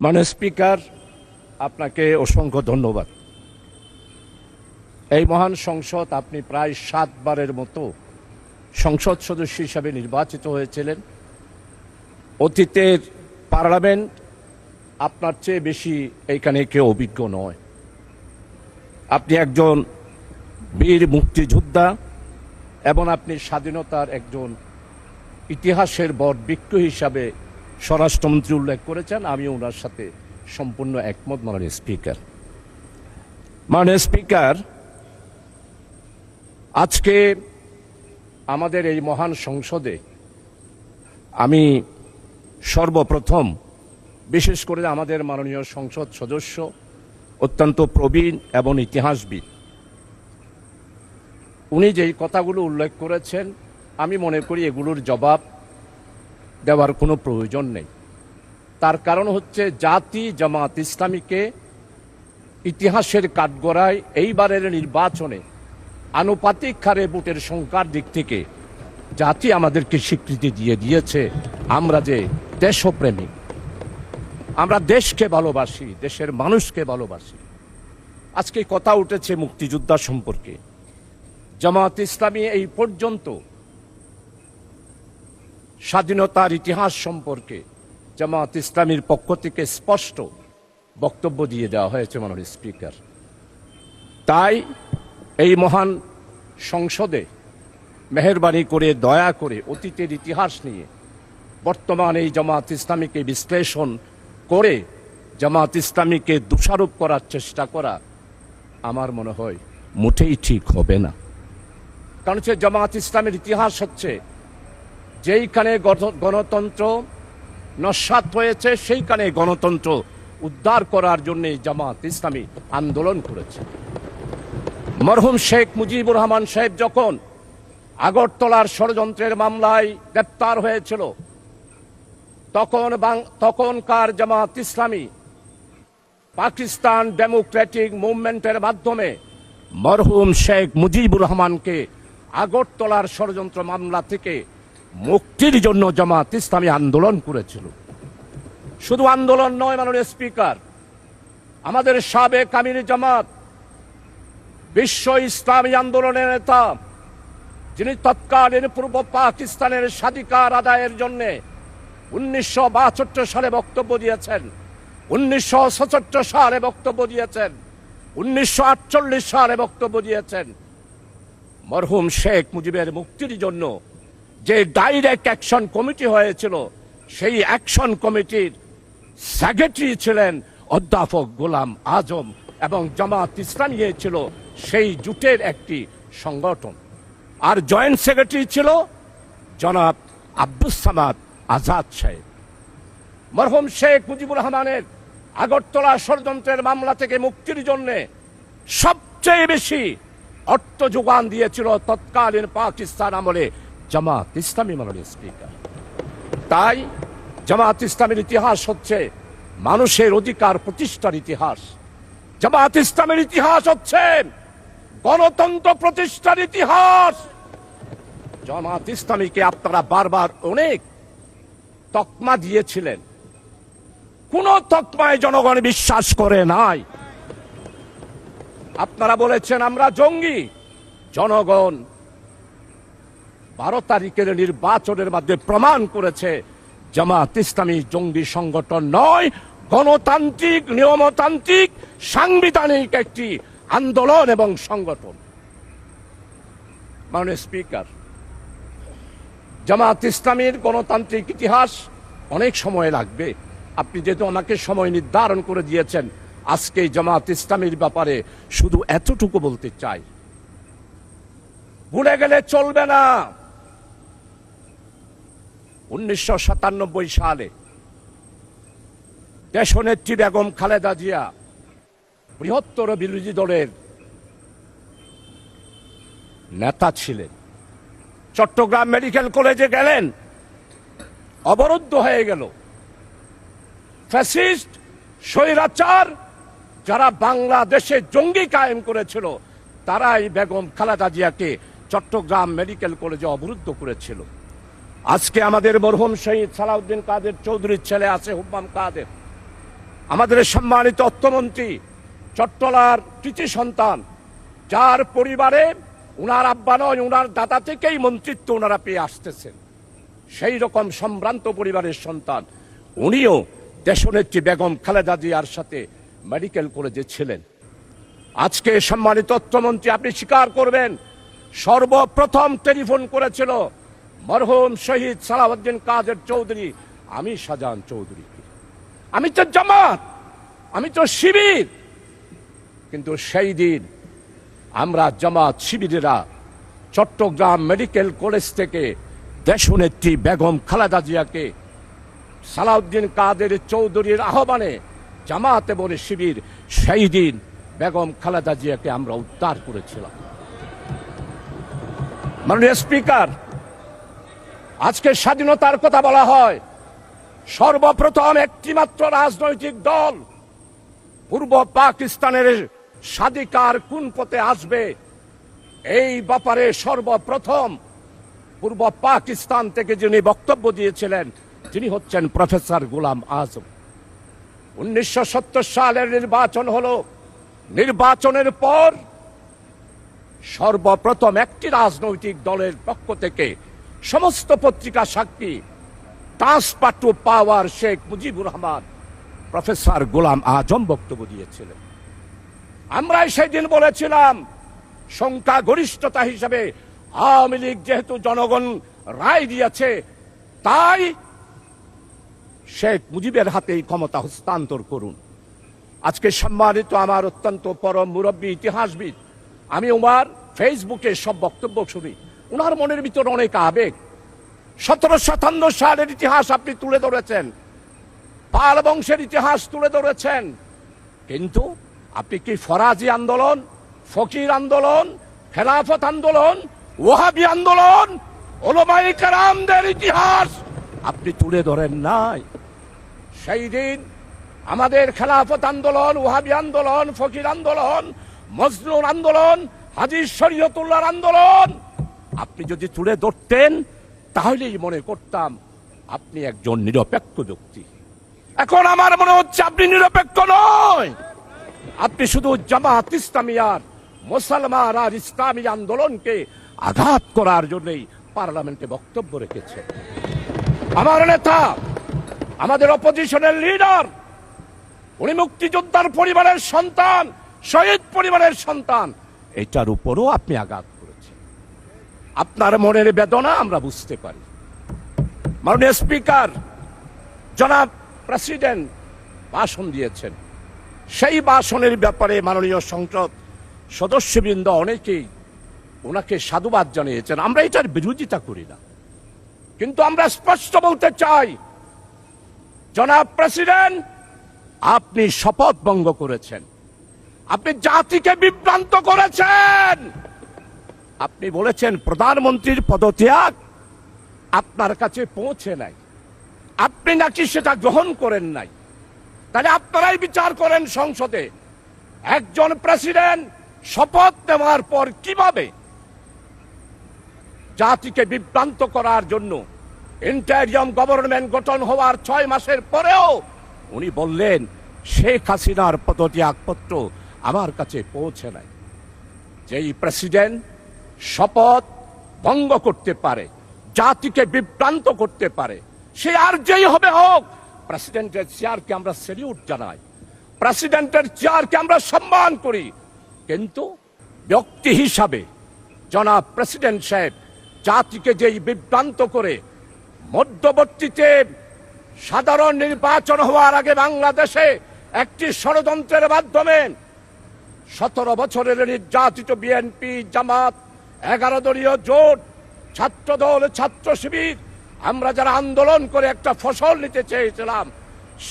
মাননীয় স্পিকার, আপনাকে অসংখ্য ধন্যবাদ। এই মহান সংসদ আপনি প্রায় 7 বারের মতো সংসদ সদস্য হিসাবে নির্বাচিত হয়েছিলেন। অতীতের পার্লামেন্ট আপনার চেয়ে বেশি এইখানে কেউ অভিজ্ঞ নয়। আপনি একজন বীর মুক্তিযোদ্ধা এবং আপনি স্বাধীনতার একজন ইতিহাসের বটবৃক্ষ হিসাবে স্বরাষ্ট্রমন্ত্রী উল্লেখ করেছেন। আমি ওনার সাথে সম্পূর্ণ একমত। মাননীয় স্পিকার, আজকে আমাদের এই মহান সংসদে আমি সর্বপ্রথম বিশেষ করে আমাদের মাননীয় সংসদ সদস্য অত্যন্ত প্রবীণ এবং ইতিহাসবিদ, উনি যেই কথাগুলো উল্লেখ করেছেন আমি মনে করি এগুলোর জবাব দেওয়ার কোনো প্রয়োজন নেই। তার কারণ হচ্ছে জাতি জামাত ইসলামীকে ইতিহাসের কাঠগড়ায় এইবারের নির্বাচনে আনুপাতিক হারে ভোটের সংখ্যার দিক থেকে জাতি আমাদেরকে স্বীকৃতি দিয়েছে আমরা যে দেশপ্রেমিক, আমরা দেশকে ভালোবাসি, দেশের মানুষকে ভালোবাসি। আজকে কথা উঠেছে মুক্তিযোদ্ধা সম্পর্কে। জামাত ইসলামী এই পর্যন্ত স্বাধীনতার ইতিহাস সম্পর্কে জামাত ইসলামীর পক্ষ থেকে স্পষ্ট বক্তব্য দিয়ে দেওয়া হয়েছে মাননীয় স্পিকার। তাই এই মহান সংসদে মেহেরবানি করে দয়া করে অতীতের ইতিহাস নিয়ে বর্তমান এই জামাত ইসলামীকে বিশ্লেষণ করে জামাত ইসলামীকে দোষারোপ করার চেষ্টা করা আমার মনে হয় মোটেই ঠিক হবে না। কারণ হচ্ছে জামাত ইসলামের ইতিহাস হচ্ছে যেইখানে গণতন্ত্র নস্যাৎ হয়েছে সেইখানে গণতন্ত্র উদ্ধার করার জন্য জামাত ইসলামী আন্দোলন করেছে। মরহুম শেখ মুজিবুর রহমান সাহেব যখন আগরতলার ষড়যন্ত্রের মামলায় গ্রেপ্তার হয়েছিল তখনকার জামাত ইসলামী পাকিস্তান ডেমোক্রেটিক মুভমেন্টের মাধ্যমে মরহুম শেখ মুজিবুর রহমানকে আগরতলার ষড়যন্ত্র মামলা থেকে মুক্তির জন্য জামাত ইসলামী আন্দোলন করেছিল। শুধু আন্দোলন নয় মাননীয় স্পিকার, আমাদের সাবেক আমির জামাত বিশ্ব ইসলামী আন্দোলনের নেতা, যিনি তৎকালীন পূর্ব পাকিস্তানের স্বাধিকার আদায়ের জন্য 1962 সালে বক্তব্য দিয়েছেন, 1967 সালে বক্তব্য দিয়েছেন, 1948 সালে বক্তব্য দিয়েছেন। মরহুম শেখ মুজিবের মুক্তির জন্য যে ডাইরেক্ট অ্যাকশন কমিটি হয়েছিল সেই অ্যাকশন কমিটির সেক্রেটারি ছিলেন অধ্যাপক গোলাম আজম এবং জামাত ইসলামী ছিল সেই জোটের একটি সংগঠন। আর জয়েন্ট সেক্রেটারি ছিল জনাব আব্দুস সামাদ আজাদ সাহেব। মরহুম শেখ মুজিবুর রহমানের আগরতলা ষড়যন্ত্রের মামলা থেকে মুক্তির জন্য সবচেয়ে বেশি অর্থ যোগান দিয়েছিল তৎকালীন পাকিস্তান আমলে জামাত ইসলামী। মাননীয় স্পিকার, তাই জামাত ইসলামের ইতিহাস হচ্ছে মানুষের অধিকার প্রতিষ্ঠার ইতিহাস। জামাত ইসলামের ইতিহাস হচ্ছে গণতন্ত্র প্রতিষ্ঠার ইতিহাস। জামাত ইসলামীকে আপনারা বারবার অনেক তকমা দিয়েছিলেন, কোন তকমায় জনগণ বিশ্বাস করে নাই। আপনারা বলেছেন আমরা জঙ্গি। জনগণ 12 তারিখের নির্বাচনের মাধ্যমে প্রমাণ করেছে জামাত ইসলামী জঙ্গি সংগঠন নয়, গণতান্ত্রিক নিয়মতান্ত্রিক সাংবিধানিক একটি আন্দোলন এবং সংগঠন। মাননীয় স্পিকার, জামাত ইসলামীর গণতান্ত্রিক ইতিহাস অনেক সময় লাগবে। আপনি যেহেতু আমাকে সময় নির্ধারণ করে দিয়েছেন, আজকে জামাত ইসলামীর ব্যাপারে শুধু এতটুকু বলতে চাই, ভুলে গেলে চলবে না। 1997 সালে দেশনেত্রী বেগম খালেদা জিয়া বৃহত্তর বিরোধী দলের নেতা ছিলেন। চট্টগ্রাম মেডিকেল কলেজে গেলেন, অবরুদ্ধ হয়ে গেল। ফ্যাসিস্ট স্বৈরাচার যারা বাংলাদেশে জঙ্গি কায়েম করেছিল তারাই বেগম খালেদা জিয়াকে চট্টগ্রাম মেডিকেল কলেজে অবরুদ্ধ করেছিল। আজকে আমাদের মরহুম শহীদ সালাউদ্দিন কাদের চৌধুরীর ছেলে আছে হুম্মাম কাদের, আমাদের সম্মানিত অর্থমন্ত্রী চট্টলার কৃতি সন্তান, যার পরিবারে উনার আব্বা নয়, উনার দাদা থেকেই মন্ত্রিত্ব ওনারা পেয়ে আসতেছেন, সেই রকম সম্ভ্রান্ত পরিবারের সন্তান উনিও দেশনেত্রী বেগম খালেদা জিয়ার সাথে মেডিকেল কলেজে ছিলেন। আজকে সম্মানিত অর্থমন্ত্রী, আপনি স্বীকার করবেন, সর্বপ্রথম টেলিফোন করেছিল মরহুম শহীদ সালাউদ্দিন কাদের চৌধুরী আমি শাহজাহান চৌধুরীকে। আমি তো জামাত, আমি তো শিবির, কিন্তু সেই দিন আমরা জামাত শিবিরেরা চট্টগ্রাম মেডিকেল কলেজ থেকে দেশনেত্রী বেগম খালেদা জিয়াকে সালাউদ্দিন কাদের চৌধুরীর আহ্বানে জামাত এবং শিবির সেই দিন বেগম খালেদা জিয়াকে আমরা উদ্ধার করেছিলাম। মাননীয় স্পিকার, আজকে স্বাধীনতার কথা বলা হয়, সর্বপ্রথম একটি মাত্র রাজনৈতিক দল পূর্ব পাকিস্তানের স্বাধিকার কোন পথে আসবে এই ব্যাপারে সর্বপ্রথম পূর্ব পাকিস্তান থেকে যিনি বক্তব্য দিয়েছিলেন তিনি হচ্ছেন প্রফেসর গোলাম আজম। 1970 সালের নির্বাচন হলো, নির্বাচনের পর সর্বপ্রথম একটি রাজনৈতিক দলের পক্ষ থেকে সমস্ত পত্রিকা সাক্ষী transfer to power Sheikh Mujibur Rahman professor Golam Azam বক্তব্য দিয়েছিলেন। আমরা সেদিন বলেছিলাম সংখ্যাগরিষ্ঠতা হিসেবে আওয়ামী লীগ যেহেতু জনগণ রায় দিয়েছে, তাই শেখ মুজিবের হাতেই ক্ষমতা হস্তান্তর করুন। আজকে সম্মানিত আমার অত্যন্ত পরম মুরব্বী ইতিহাসবিদ, আমি ওনার ফেসবুকে সব বক্তব্য শুনি, ওনার মনের ভিতর অনেক আবেগ। 1757 সালের ইতিহাস আপনি তুলে ধরেছেন, পাল বংশের ইতিহাস তুলে ধরেছেন, কিন্তু আপনি কি ফরাজি আন্দোলন, ফকির আন্দোলন, খেলাফত আন্দোলন, ওয়াহাবি আন্দোলন, উলামায়ে কেরামদের ইতিহাস আপনি তুলে ধরেন নাই? সেই দিন আমাদের খেলাফত আন্দোলন, ওয়াহাবি আন্দোলন, ফকির আন্দোলন, মজলুম আন্দোলন, হাজী শরীয়তুল্লাহর আন্দোলন আপনি যদি তুলে ধরতেন তাহলেই মনে করতাম আপনি একজন নিরপেক্ষ ব্যক্তি। এখন আমার মনে হচ্ছে আপনি নিরপেক্ষ নয়, আপনি শুধু জামাত ইসলামিয়ার মুসলমান আর ইসলামী আন্দোলনকে আঘাত করার জন্যই পার্লামেন্টে বক্তব্য রেখেছেন। আমার নেতা, আমাদের অপোজিশনের লিডার, উনি মুক্তিযোদ্ধার পরিবারের সন্তান, শহীদ পরিবারের সন্তান, এটার উপরও আপনি আঘাত করেছেন। আপনার মনের বেদনা আমরা বুঝতে পারি। মাননীয় স্পিকার, জনাব প্রেসিডেন্ট ভাষণ দিয়েছেন, সেই ভাষণের ব্যাপারে মাননীয় সংসদ সদস্যবৃন্দ অনেকেই ওনাকে সাধুবাদ জানিয়েছেন। আমরা এটার বিরোধিতা করি না, কিন্তু আমরা স্পষ্ট বলতে চাই, জনাব প্রেসিডেন্ট, আপনি শপথ ভঙ্গ করেছেন, আপনি জাতিকে বিভ্রান্ত করেছেন। আপনি বলেছেন প্রধানমন্ত্রীর পদত্যাগ আপনার কাছে পৌঁছে নাই, আপনি নাকি সেটা গ্রহণ করেন নাই। তাহলে আপনারাই বিচার করেন সংসদে, একজন প্রেসিডেন্ট শপথ নেওয়ার পর কিভাবে জাতিকে বিভ্রান্ত করার জন্য ইন্টারিয়াম গভর্নমেন্ট গঠন হওয়ার 6 মাসের পরেও উনি বললেন শেখ হাসিনার পদত্যাগপত্র আমার কাছে পৌঁছে নাই। যেই প্রেসিডেন্ট শপথ ভঙ্গ করতে পারে, জাতিকে বিভ্রান্ত করতে পারে, সে আর যেই হবে হোক, প্রেসিডেন্টের চেয়ারকে আমরা স্যালিউট জানাই, প্রেসিডেন্টের চেয়ারকে আমরা সম্মান করি, কিন্তু ব্যক্তি হিসাবে জনাব প্রেসিডেন্ট সাহেব জাতিকে যেই বিভ্রান্ত করে মধ্যবর্তীতে সাধারণ নির্বাচন হওয়ার আগে বাংলাদেশে একটি ষড়যন্ত্রের মাধ্যমে 17 বছরের নির্যাতিত বিএনপি, জামাত, 11 দলীয় জোট, ছাত্রদল, ছাত্র শিবির, আমরা যারা আন্দোলন করে একটা ফসল নিতে চেয়েছিলাম,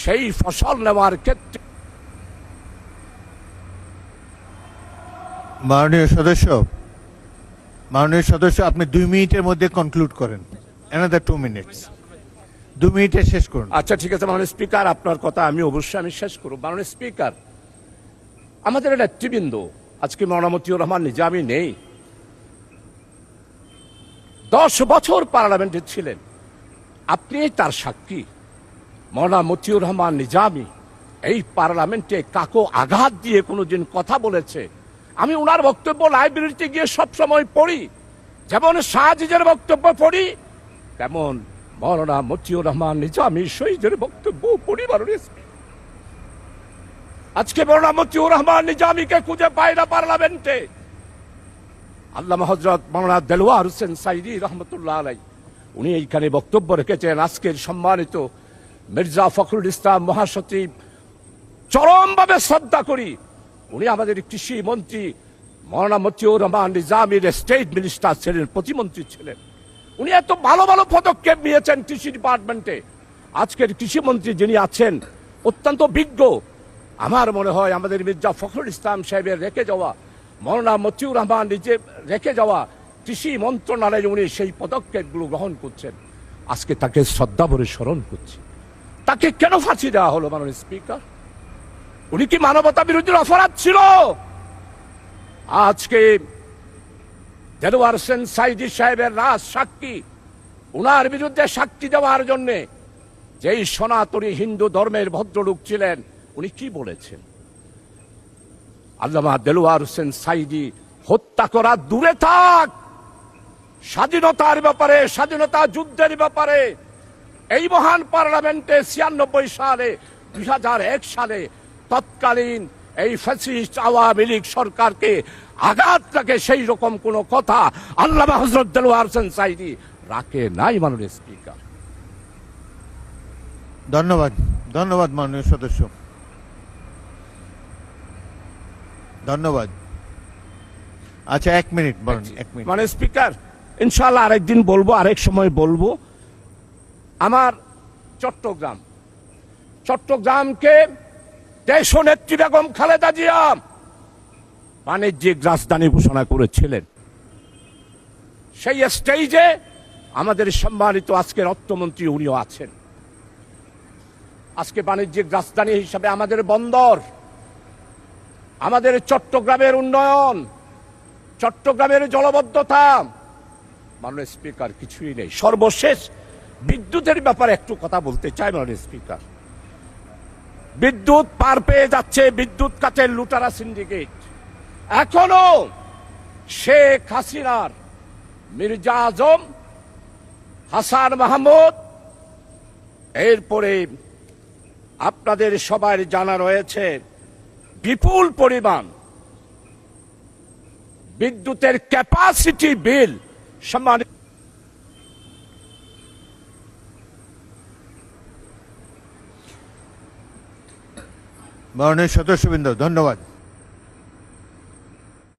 সেই ফসল নেওয়ার ক্ষেত্রে মাননীয় সদস্য আপনি 2 মিনিটের মধ্যে কনক্লুড করেন। another 2 minutes, 2 মিনিটে শেষ করুন। আচ্ছা ঠিক আছে মাননীয় স্পিকার, আপনার কথা আমি অবশ্যই শেষ করব। মাননীয় স্পিকার, আমাদের নেতৃবৃন্দ আজকে মওলানা মতিউর রহমান নিজামী নেই, 10 বছর পার্লামেন্টে ছিলেন, আপনি তার সাক্ষী। মওলানা মতিউর রহমান নিজামী এই পার্লামেন্টে কাকো আঘাত দিয়ে কোনোদিন কথা বলেছে? আমি ওনার বক্তব্য লাইব্রেরিতে গিয়ে সবসময় পড়ি, যেমন শাহজিজের বক্তব্য পড়ি, তেমন মৌলানা মতিউর রহমান নিজামী শহীদের বক্তব্য পড়ি। আজকে মৌলানা মতিউর রহমান নিজামীকে খুঁজে পায় না পার্লামেন্টে। আল্লামা হযরত মৌলানা দেলোয়ার হোসেন সাইদি রহমতুল্লাহ আলাইহি উনি এইখানে বক্তব্য রেখেছেন। আজকের সম্মানিত মির্জা ফখরুল ইসলাম মহাসচিব চরমভাবে শ্রদ্ধা করি, উনি আমাদের কৃষি মন্ত্রী মৌলানা মতিউর রহমান নিজামীর স্টেট মিনিস্টার ছিলেন, প্রতিমন্ত্রী ছিলেন। উনি এত ভালো ভালো পদক্ষেপ নিয়েছেন কৃষি ডিপার্টমেন্টে। আজকের কৃষিমন্ত্রী যিনি আছেন অত্যন্ত বিজ্ঞ। আমার মনে হয় আমাদের মির্জা ফখরুল ইসলাম সাহেবের রেখে যাওয়া, মৌলানা মতিউর রহমান নিজে রেখে যাওয়া কৃষি মন্ত্রণালয়ে উনি সেই পদক্ষেপগুলো গ্রহণ করছেন। আজকে তাকে শ্রদ্ধা ভরে স্মরণ করছি। তাকে কেন ফাঁসি দেওয়া হলো মাননীয় স্পিকার? উনি কি মানবতা বিরোধী অপরাধ ছিল? আজকে দেলোয়ার হোসেন সাইদি সাহেবের রাজ সাক্ষী, উনার বিরুদ্ধে সাক্ষী দেওয়ার জন্য যেই সনাতনী হিন্দু ধর্মের ভদ্রলোক ছিলেন, উনি কি বলেছেন? আল্লামা দেলোয়ার হোসেন সাইদি হত্যা করা দূরে থাক, স্বাধীনতার ব্যাপারে, স্বাধীনতা যুদ্ধের ব্যাপারে এই মহান পার্লামেন্টে 96 সালে 2001 সালে তৎকালীন এই ফ্যাসিস্ট আওয়ামী লীগ সরকারকে আঘাত রাখে সেই রকম কোন কথা আল্লামা হযরত দেলোয়ার হোসেন সাইদি রাখে নাই মাননীয় স্পিকার। ধন্যবাদ, ধন্যবাদ মাননীয় সদস্য, ধন্যবাদ। আচ্ছা, 1 মিনিট বলুন। 1 মিনিট মানে স্পিকার, ইনশাআল্লাহ আরেকদিন বলবো, আরেক সময় বলবো। আমার চট্টগ্রামকে দেশনেত্রী বেগম খালেদা জিয়া বাণিজ্যিক রাজধানী ঘোষণা করেছিলেন। সেই স্টেজে আমাদের সম্মানিত আজকের অর্থমন্ত্রী উনিও আছেন। আজকে বাণিজ্যিক রাজধানী হিসাবে আমাদের বন্দর, আমাদের চট্টগ্রামের উন্নয়ন, চট্টগ্রামের জলবদ্ধতা, মাননীয় স্পিকার কিছুই নেই। সর্বশেষ বিদ্যুতের ব্যাপারে একটু কথা বলতে চাই মাননীয় স্পিকার। বিদ্যুৎ পার পেয়ে যাচ্ছে বিদ্যুৎ কাটের লুটারা সিন্ডিকেট। এখনো শেখ হাসিনার, মির্জা আজম, হাসান মাহমুদ, এরপরে আপনাদের সবার জানা রয়েছে বিপুল পরিমাণ বিদ্যুতের ক্যাপাসিটি বিল সম্মানিত মাননীয় সদস্যবৃন্দ, ধন্যবাদ।